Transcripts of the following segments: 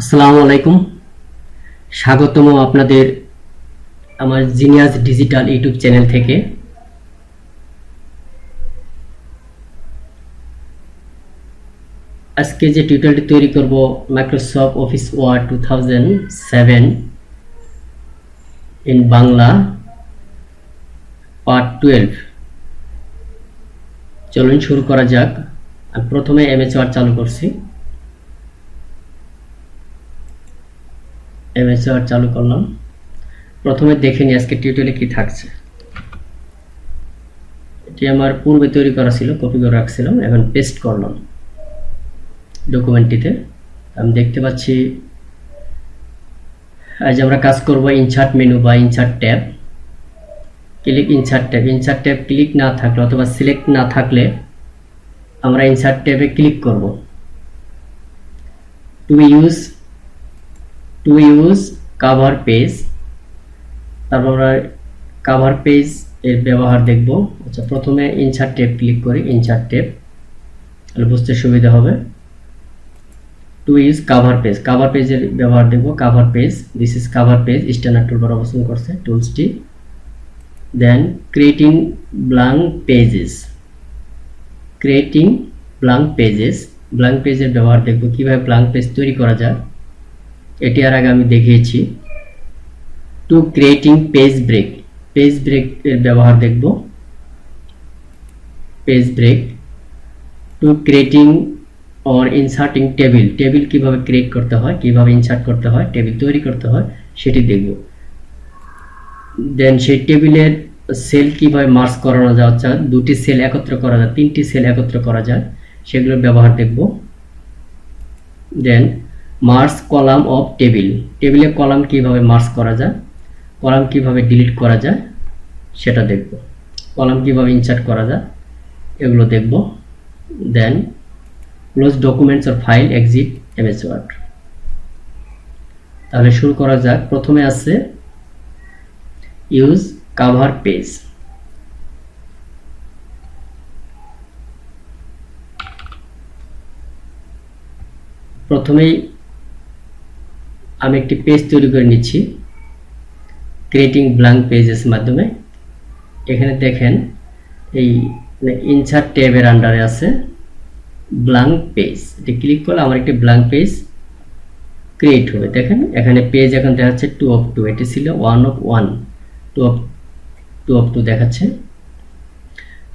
আসসালামু আলাইকুম। স্বাগতম আপনাদের আমার জিনিয়াস ডিজিটাল ইউটিউব চ্যানেল থেকে। আজকে যে টিউটোরিয়ালটি তৈরি করব Microsoft office word 2007 in Bangla part 12। চলুন শুরু করা যাক। আমি প্রথমে এমএস ওয়ার্ড চালু করছি। এমএস ওয়ার্ড চালু করলাম। প্রথমে দেখে নিই আজকে টিউটোরিয়ালে কি থাকছে। এটি আমার পূর্বে তৈরি করা ছিল, কপি করে রাখছিলাম, এখন পেস্ট করলাম ডকুমেন্টটিতে। আমি দেখতে পাচ্ছি আজ আমরা কাজ করব ইনসার্ট মেনু বা insert tab. Click insert tab. Insert tab click না থাকলে অথবা সিলেক্ট না থাকলে আমরা ইনসার্ট ট্যাবে ক্লিক করব। টু ইউজ কভার পেজ, তারপর আমরা কভার পেজ এর ব্যবহার দেখব। আচ্ছা, প্রথমে ইনসার্ট ট্যাব ক্লিক করি। ইনসার্ট ট্যাব তাহলে বুঝতে সুবিধা হবে। To use cover page, cover পেজের ব্যবহার দেখব। Cover page, this is cover page. Standard toolbar অবস্থান করছে টুলসটি। Then creating blank pages, creating blank pages, blank পেজের ব্যবহার দেখব, কিভাবে ব্ল্যাঙ্ক পেজ তৈরি করা যায়। এটি আর আগে আমি দেখিয়েছি। To creating page break, page break এর ব্যবহার দেখব। Page break. To creating or inserting table, table কিভাবে ক্রিয়েট করতে হয়, কিভাবে ইনসার্ট করতে হয়, টেবিল তৈরি করতে হয় সেটি দেখব। দেন সেই টেবিলের সেল কিভাবে মার্জ করানো যায়, অর্থাৎ দুটি সেল একত্র করা যায়, তিনটি সেল একত্র করা যায়, সেগুলোর ব্যবহার দেখব। দেন মার্জ কলাম অফ টেবিল, টেবিলে কলাম কিভাবে মার্জ করা যায়, কলাম কিভাবে ডিলিট করা যায় সেটা দেখব। কলাম কিভাবে ইনসার্ট করা যায় এগুলো দেখব। Then close documents or file, exit MS Word. তাহলে শুরু করা যাক। প্রথমে আছে ইউজ কভার পেজ। প্রথমেই আমি একটি পেজ তৈরি করে নিচ্ছি ক্রিয়েটিং ব্ল্যাঙ্ক পেজেস মাধ্যমে। এখানে দেখেন এই ইনসার্ট ট্যাবের আন্ডারে আছে ব্ল্যাঙ্ক পেজ। এটি ক্লিক করলে আমার একটি ব্ল্যাঙ্ক পেজ ক্রিয়েট হবে। দেখেন এখানে পেজ এখন দেখাচ্ছে 2 of 2, এটি ছিল 1 of 1, 2 of 2 দেখাচ্ছে।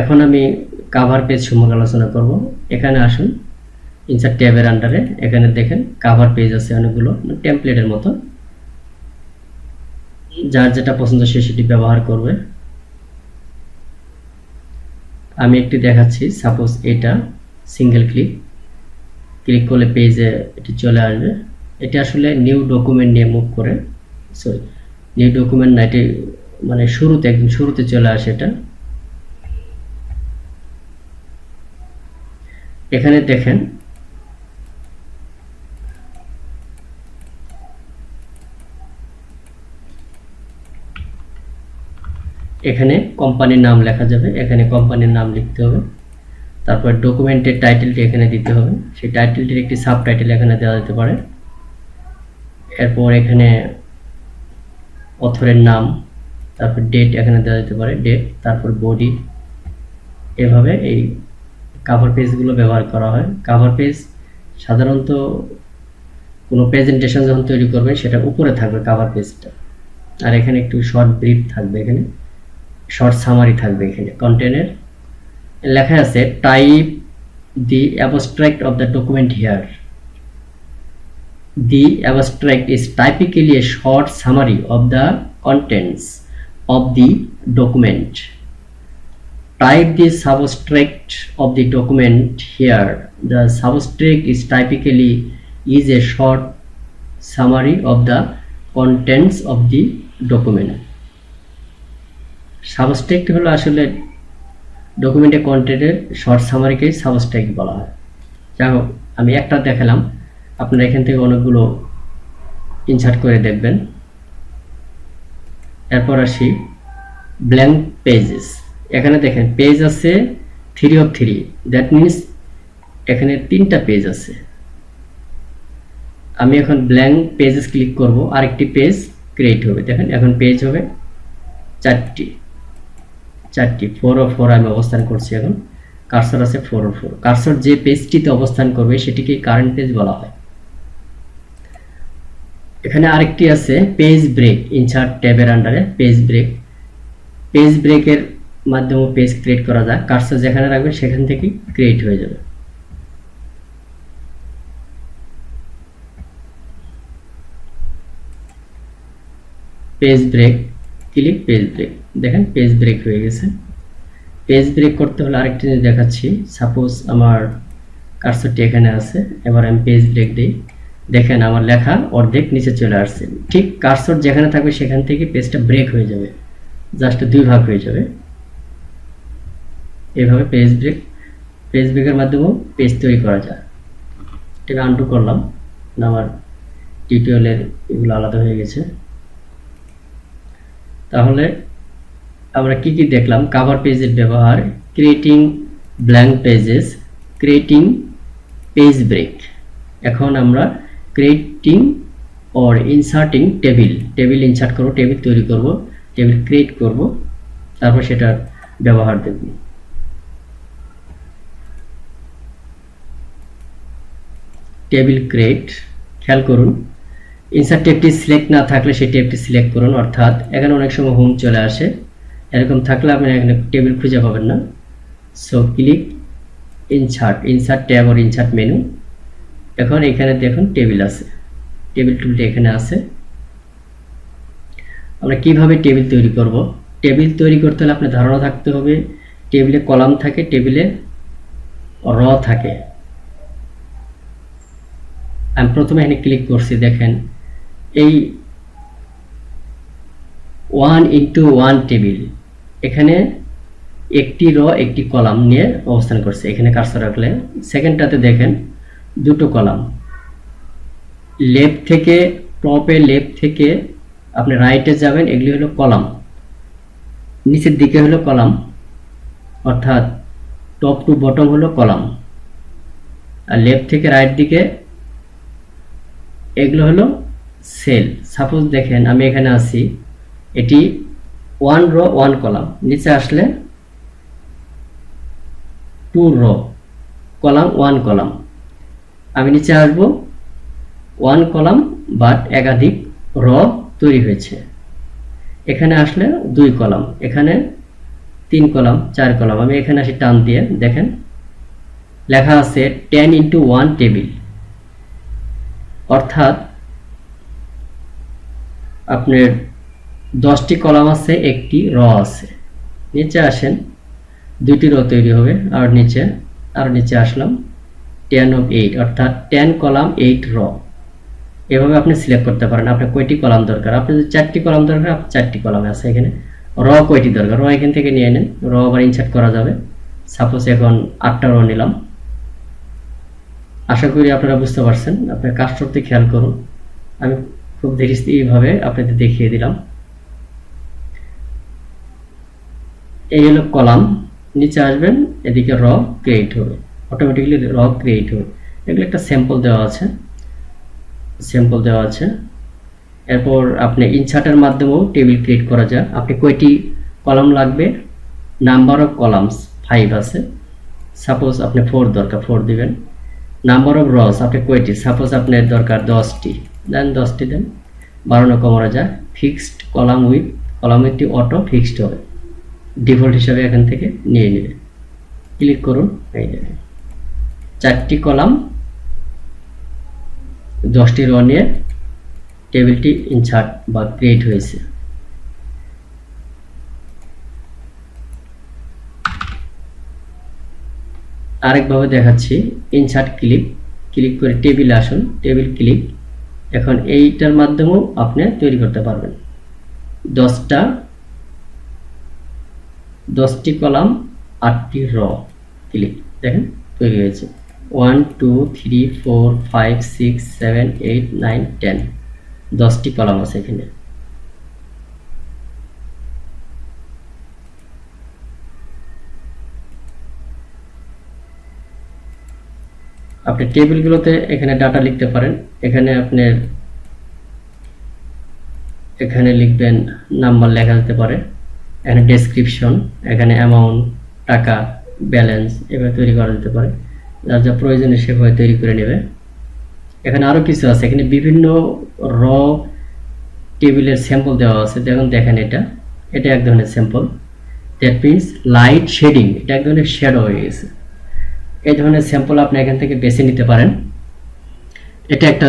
এখন আমি কভার পেজ সম্পর্কে আলোচনা করব। এখানে আসুন, ইনসার্ট ট্যাবের আন্ডারে এখানে দেখেন কভার পেজ আছে অনেকগুলো, টেমপ্লেটের মতো। যার যেটা পছন্দ সে সেটি ব্যবহার করবে। আমি একটি দেখাচ্ছি, সাপোজ এটা সিঙ্গেল ক্লিক করলে পেজে এটি চলে আসবে। এটি আসলে নিউ ডকুমেন্ট নিয়ে মুভ করে, সরি নিউ ডকুমেন্ট না, এটি মানে শুরুতে একদম শুরুতে চলে আসে এটা। এখানে দেখেন এখানে কোম্পানির নাম লেখা যাবে, এখানে কোম্পানির নাম লিখতে হবে। তারপর ডকুমেন্টের টাইটেলটি এখানে দিতে হবে, সেই টাইটেলটির একটি সাব টাইটেল এখানে দেওয়া যেতে পারে। এরপর এখানে অথরের নাম, তারপর ডেট এখানে দেওয়া যেতে পারে, ডেট, তারপর বডি। এভাবে এই কভার পেজগুলো ব্যবহার করা হয়। কভার পেজ সাধারণত কোনো প্রেজেন্টেশন যখন তৈরি করবেন সেটা উপরে থাকবে কভার পেজটা, আর এখানে একটু শর্ট ব্রিফ থাকবে, এখানে শর্ট সামারি থাকবে। এখানে কন্টেন্টের লেখা আছে type the abstract of the document here. The abstract is typically a short summary of the contents of the document. Type the substract of the document here. The substract is typically a short summary of the contents of the document. Substract হলো আসলে ডকুমেন্টের কন্টেন্টের short সামারিকে subtract বলা হয়। যাই হোক, আমি একটা দেখালাম, আপনারা এখান থেকে অনেকগুলো ইনসার্ট করে দেখবেন। এরপর আসি ব্ল্যাঙ্ক পেজেস। এখানে দেখেন পেজ আছে 3 of 3, দ্যাট মিনস এখানে 3টা পেজ আছে। আমি এখন ব্ল্যাঙ্ক পেজেস ক্লিক করব, আরেকটি পেজ ক্রিয়েট হবে। দেখেন এখন পেজ হবে চারটি, 404 আমি অবস্থান করছি। এখন কার্সর আছে 404। কার্সর যে পেজটিতে অবস্থান করবে সেটিকে কারেন্ট পেজ বলা হয়। এখানে আরেকটি আছে পেজ ব্রেক, ইনসার্ট ট্যাবের আন্ডারে পেজ ব্রেক। পেজ ব্রেকের মাধ্যমে পেজ ক্রিয়েট করা যায়। কার্সর যেখানে রাখবে সেখান থেকে ক্রিয়েট হয়ে যাবে। Page break click, page break, দেখেন পেজ ব্রেক হয়ে গেছে। পেজ ব্রেক করতে হলে আরেকটি জিনিস দেখাচ্ছি। সাপোজ আমার কার্সরটি এখানে আছে, এবার আমি পেজ ব্রেক দিই। দেখেন আমার লেখা অর্ধেক নিচে চলে আসছে। ঠিক কার্সর যেখানে থাকবে সেখান থেকে পেজটা ব্রেক হয়ে যাবে, জাস্ট দুই ভাগ হয়ে যাবে। এভাবে পেজ ব্রেকের মাধ্যমেও পেজ তৈরি করা যায়। এটা আনডু করলাম, আমার টিউটোরিয়ালের এগুলো আলাদা হয়ে গেছে। তাহলে আমরা কি কি দেখলাম? কভার পেজের ব্যবহার, creating blank pages, creating page break. এখন আমরা creating or inserting table insert করব, টেবিল তৈরি করব, টেবিল ক্রিয়েট করব, তারপর সেটার ব্যবহার দেখব। টেবিল ক্রিয়েট, খেয়াল করুন ইনসার্ট ট্যাবটি সিলেক্ট না থাকলে সেই ট্যাবটি সিলেক্ট করুন। অর্থাৎ এখানে অনেক সময় হোম চলে আসে, এরকম থাকলে আপনি এখানে টেবিল খুঁজে পাবেন না। So click insert tab or insert menu. এখন এখানে দেখুন টেবিল আছে, টেবিল টুলটি এখানে আছে। আমরা কিভাবে টেবিল তৈরি করব? টেবিল তৈরি করতে হলে আপনার ধারণা থাকতে হবে টেবিলে কলাম থাকে, টেবিলে র থাকে। আমি প্রথমে এখানে ক্লিক করছি, দেখেন এই 1x1 টেবিল, এখানে একটি র একটি কলাম নিয়ে অবস্থান করছে। এখানে কার্সর রাখলে সেকেন্ডটাতে দেখেন দুটো কলাম, লেফট থেকে টপে, লেফট থেকে আপনি রাইটে যাবেন, এগুলি হলো কলাম। নিচের দিকে হলো কলাম, অর্থাৎ টপ টু বটম হলো কলাম। আর লেফট থেকে রাইট দিকে এগুলো হলো সেল। সাপোজ দেখেন আমি এখানে আছি, এটি 1 র 1 কলাম, নিচে আসলে 2 র কলাম 1 কলাম। আমি নিচে আসব 1 কলাম বাট একাধিক র তৈরি হয়েছে। এখানে আসলে 2 কলাম, এখানে 3 কলাম, 4 কলাম। আমি এখানে আসি টান দিয়ে, দেখেন লেখা আছে 10x1 টেবিল, অর্থাৎ আপনার 10টি কলাম আছে, একটি র আছে। নিচে আসেন, 2টি র তৈরি হবে। আর নিচে আসলাম 10 অর্থাৎ 10 কলাম 8 র। এভাবে আপনি সিলেক্ট করতে পারেন আপনার কয়টি কলাম দরকার। আপনার যদি 4টি কলাম দরকার, 4টি কলাম আছে। এখানে র কয়টি দরকার, র এখান থেকে নিয়ে নেন, র আবার ইনসার্ট করা যাবে। সাপোজ এখন 8টা র নিলাম। আশা করি আপনারা বুঝতে পারছেন। আপনার কাজ করতে খেয়াল করুন, আমি খুব ধীরে আপনাদের দেখিয়ে দিলাম। এই হলো কলাম, নিচে আসবেন, এদিকে র ক্রিয়েট হবে, অটোমেটিক্যালি র ক্রিয়েট হবে। এগুলো একটা স্যাম্পল দেওয়া আছে। এরপর আপনি ইনসার্টের মাধ্যমেও টেবিল ক্রিয়েট করা যায়। আপনি কয়টি কলাম লাগবে, নাম্বার অফ কলামস 5 আছে। সাপোজ আপনি 4 দরকার, 4 দিবেন। নাম্বার অফ রস আপনি কয়টি, সাপোজ আপনার দরকার 10টি, দেন 10টি দেন। বাড়ানো কমানো যায়। ফিক্সড কলাম উইথটি অটো ফিক্সড হবে, ডিফল্ট হিসাবে এখান থেকে নিয়ে নেবে। ক্লিক করুন, এই দেখেন 4টি কলাম 10টি র নিয়ে টেবিলটি ইনসার্ট বা ক্রিয়েট হয়েছে। আরেকভাবে দেখাচ্ছি, ইনসার্ট ক্লিক করে টেবিলে আসুন, টেবিল ক্লিক। এখন এইটার মাধ্যমেও আপনি তৈরি করতে পারবেন। 10টি কলাম 8টি র, ক্লিক, দেখেন তৈরি হয়েছে। 1 2 3 4 5 6 7 8 9 10, 10টি কলাম আছে এখানে। আপনি টেবিলগুলোতে এখানে ডাটা লিখতে পারেন। এখানে আপনার এখানে লিখবেন নাম্বার লেখা যেতে পারে, এখানে ডেসক্রিপশন, এখানে অ্যামাউন্ট, টাকা, ব্যালেন্স এভাবে তৈরি করা যেতে পারে। যার যা প্রয়োজনে সেভাবে তৈরি করে নেবে। এখানে আরও কিছু আছে, এখানে বিভিন্ন র টেবিলের স্যাম্পল দেওয়া আছে। দেখেন এটা এক ধরনের sample. That means light shading, এটা এক ধরনের শ্যাডো হয়ে গেছে। এই ধরনের স্যাম্পল আপনি এখান থেকে বেছে নিতে পারেন। এটা একটা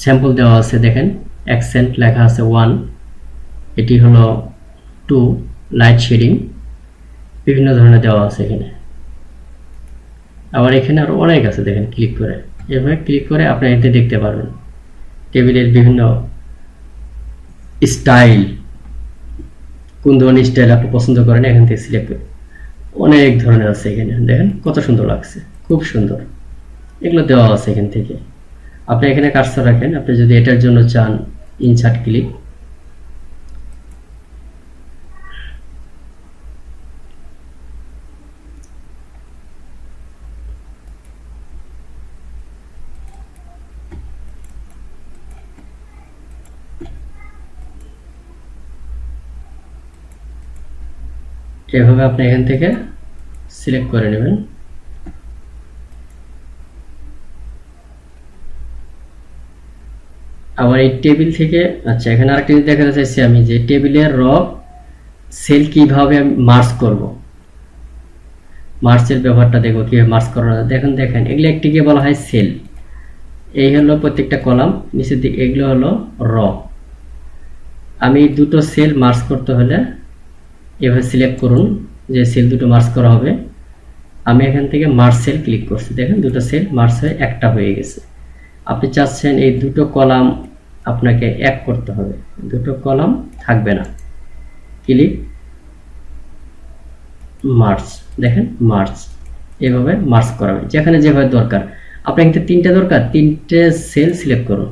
স্যাম্পল দেওয়া আছে, দেখেন অ্যাকসেন্ট লেখা আছে 1, এটি হলো 2, লাইট শেডিং বিভিন্ন ধরনের দেওয়া আছে এখানে। আবার এখানে আরো অনেক আছে, দেখেন ক্লিক করে, এভাবে ক্লিক করে আপনি এতে দেখতে পারবেন টেবিলের বিভিন্ন স্টাইল, কোন ধরনের স্টাইল আপনি পছন্দ করেন এখান থেকে সিলেক্ট করে অনেক ধরনের আছে এখানে। দেখেন কত সুন্দর লাগছে, খুব সুন্দর। এগুলো দেওয়া আছে এখান থেকে। আপনি এখানে কার্সর রাখেন, আপনি যদি এটার জন্য চান ইনসার্ট ক্লিক, এভাবে আপনি এখান থেকে সিলেক্ট করে নেবেন। আবার এই টেবিল থেকে, আচ্ছা এখানে আরেকটা জিনিস দেখাতে চাইছি আমি, যে টেবিলের র সেল কিভাবে মার্জ করব, মার্চের ব্যবহারটা দেখবো কিভাবে মার্চ করা যায়। দেখেন এগুলো একটিকে বলা হয় সেল। এই হলো প্রত্যেকটা কলাম, নিচের দিকে এগুলো হলো র। আমি দুটো সেল মার্চ করতে হলে এভাবে সিলেক্ট করুন যে সেল দুটো মার্চ করা হবে। আমি এখান থেকে মার্চ সেল ক্লিক করছি, দেখেন দুটো সেল মার্চ হয়ে একটা হয়ে গেছে। আপনি চাচ্ছেন এই দুটো কলাম আপনাকে এক করতে হবে, দুটো কলাম থাকবে না, ক্লিক মার্চ, দেখেন মার্চ, এভাবে মার্চ করাবে যেখানে যেভাবে দরকার। আপনার এখানে তিনটে দরকার, তিনটে সেল সিলেক্ট করুন,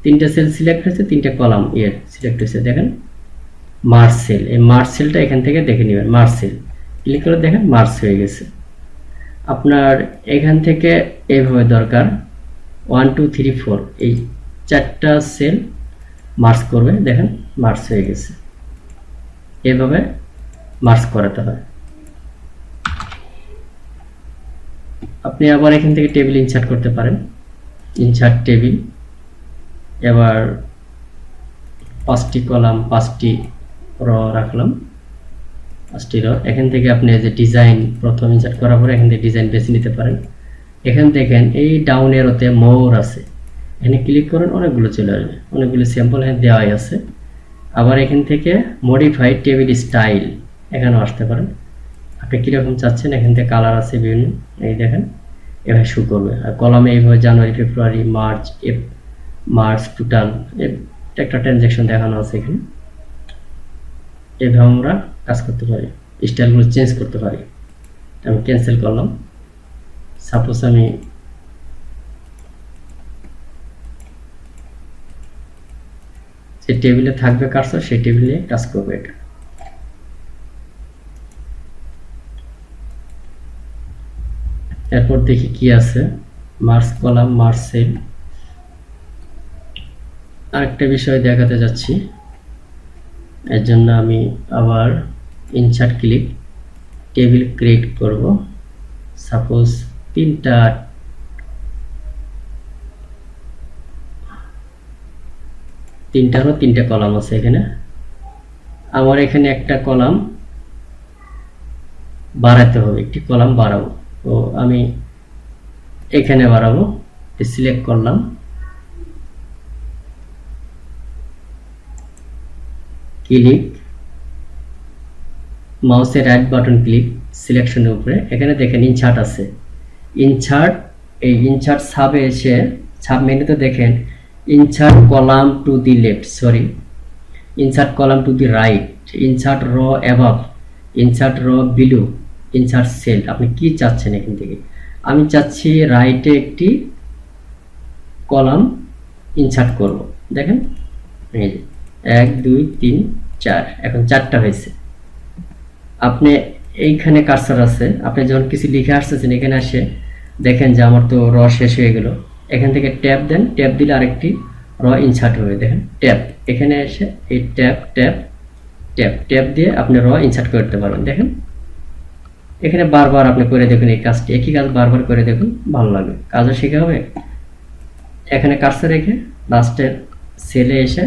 তিনটে সেল সিলেক্ট হয়েছে, তিনটে কলাম সিলেক্ট হয়েছে, দেখেন মার্চ সেল। এই মার্চ সেলটা এখান থেকে দেখে নেবেন, মার্চ সেল ক্লিক করে দেখেন মার্চ হয়ে গেছে। আপনার এখান থেকে এইভাবে দরকার 1 2 3 4, এই চারটা সেল মার্চ করবে, দেখেন মার্চ হয়ে গেছে। এভাবে মার্চ করাতে হয়। আপনি আবার এখান থেকে টেবিল ইনসার্ট করতে পারেন, ইনসার্ট টেবিল। এবার 5টি কলাম 5টি র রাখলাম, 5টি র। এখান থেকে আপনি যে ডিজাইন প্রথম ইনসার্ট করার পরে এখান থেকে ডিজাইন বেছে নিতে পারেন। এখানে দেখেন এই ডাউন এরোতে মোর আছে, এখানে ক্লিক করেন অনেকগুলো চলে আসবে, অনেকগুলো স্যাম্পল এখানে দেওয়াই আছে। আবার এখান থেকে মডিফাই টেবিল স্টাইল, এখানেও আসতে পারেন। আপনি কীরকম চাচ্ছেন, এখান থেকে কালার আছে বিভিন্ন, এই দেখেন এভাবে শো করবে। আর কলামে এইভাবে জানুয়ারি ফেব্রুয়ারি মার্চ টোটাল একটা ট্রানজ্যাকশন দেখানো আছে এখানে। এভাবে আমরা কাজ করতে পারি, স্টাইলগুলো চেঞ্জ করতে পারি। আমি ক্যান্সেল করলাম। সাপোজ আমি যে টেবিলে থাকবে কার্সর সেই টেবিলে কাজ করবে এটা। এরপর দেখি কি আছে, মার্চ কলাম, মার্চ সেল। আরেকটা বিষয় দেখাতে যাচ্ছি, এর জন্য আমি আবার ইনসার্ট ক্লিক, টেবিল ক্রিয়েট করব। সাপোজ তিনটা কলাম আছে এখানে। আমার এখানে একটা কলাম বাড়াতে হবে, একটি কলাম বাড়াবো, তো আমি এখানে বাড়াবো, সিলেক্ট করলাম, ক্লিক, মাউসের রাইট বাটন ক্লিক, সিলেকশনের উপরে এখানে দেখেন ইনসার্ট আছে, ইনসার্ট, এই ইনসার্ট সাবে এসে সাব মেনুতে দেখেন insert column to the left, sorry insert column to the right, insert র অ্যাবাভ, ইনসার্ট র বিলো, ইনসার্ট সেল। আপনি কি চাচ্ছেন এখান থেকে? আমি চাচ্ছি রাইটে একটি কলাম ইনসার্ট করব। দেখেন এই যে 1 2 3 4, এখন 4টা হয়েছে। আপনি এইখানে কার্সর আছে, আপনি যখন কিছু লিখে আসতেছেন এখানে আসে দেখেন যে আমার তো র শেষ হয়ে গেল। এখান থেকে ট্যাব দেন, ট্যাব দিলে আরেকটি র ইনসার্ট হবে। দেখেন ট্যাব, এখানে এসে এই ট্যাব ট্যাব ট্যাব ট্যাব দিয়ে আপনি র ইনসার্ট করতে পারবেন। দেখেন এখানে বারবার আপনি করে দেখুন এই কাজটি, একই কাজ বারবার করে দেখুন, ভালো লাগবে, কাজও শেখা হবে। এখানে কার্সর রেখে লাস্টের সেলে এসে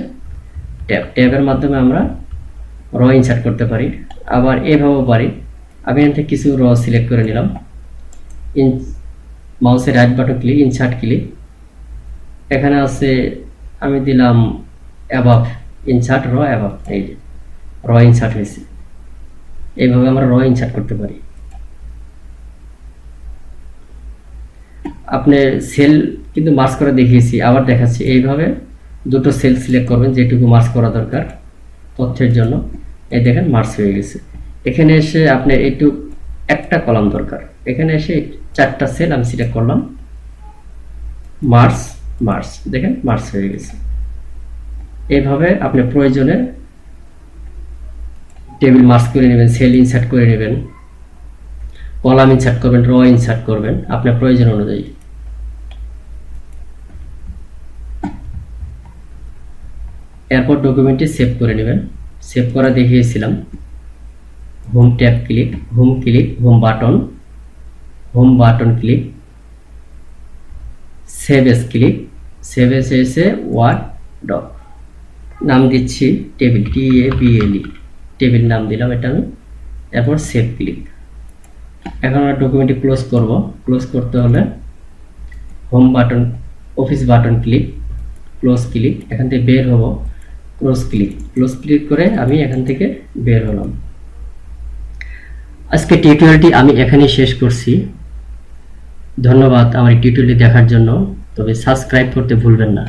ট্যাব, ট্যাবের মাধ্যমে আমরা র ইনসার্ট করতে পারি। আবার এভাবেও পারি। আমি এখান থেকে কিছু র সিলেক্ট করে নিলাম, মাউসের right button click, insert click, এখানে আছে আমি দিলাম অ্যাবাভ, ইনসার্ট র অ্যাবাভ, এই যে র ইনসার্ট হয়েছে। এইভাবে আমরা র ইনসার্ট করতে পারি। আপনি সেল কিন্তু মার্জ করে দেখিয়েছি, আবার দেখাচ্ছি। এইভাবে দুটো সেল সিলেক্ট করবেন যেটুকু মার্জ করা দরকার তথ্যের জন্য। এই দেখেন মার্জ হয়ে গেছে। এখানে এসে আপনার একটু একটা কলাম দরকার, এখানে এসে 4টা সেল আমি সিলেক্ট করলাম, মার্জ মার্জ, দেখেন মার্জ হয়ে গেছে। এইভাবে আপনি প্রয়োজনে টেবিল মার্জ করে নেবেন, সেল ইনসার্ট করে নেবেন, কলাম ইনসার্ট করবেন, র ইনসার্ট করবেন আপনার প্রয়োজন অনুযায়ী। এরপর ডকুমেন্টটি সেভ করে নেবেন। সেভ করা দেখিয়েছিলাম। Home tab click, home click, home button click, save S click, save S এসে ওয়ার্ড ডক, নাম দিচ্ছি টেবিল, TABLE, টেবিল নাম দিলাম এটা আমি। এরপর সেভ ক্লিক। এখন আমরা ডকুমেন্টটি ক্লোজ করব। ক্লোজ করতে হলে home button, office button click, close click, এখান থেকে বের হব, ক্লোজ ক্লিক, ক্লোজ ক্লিক করে আমি এখান থেকে বের হলাম। আজকে টিউটোরিয়ালটি আমি এখানেই শেষ করছি। ধন্যবাদ আমার টিউটোরিয়ালটি দেখার জন্য। তবে সাবস্ক্রাইব করতে ভুলবেন না।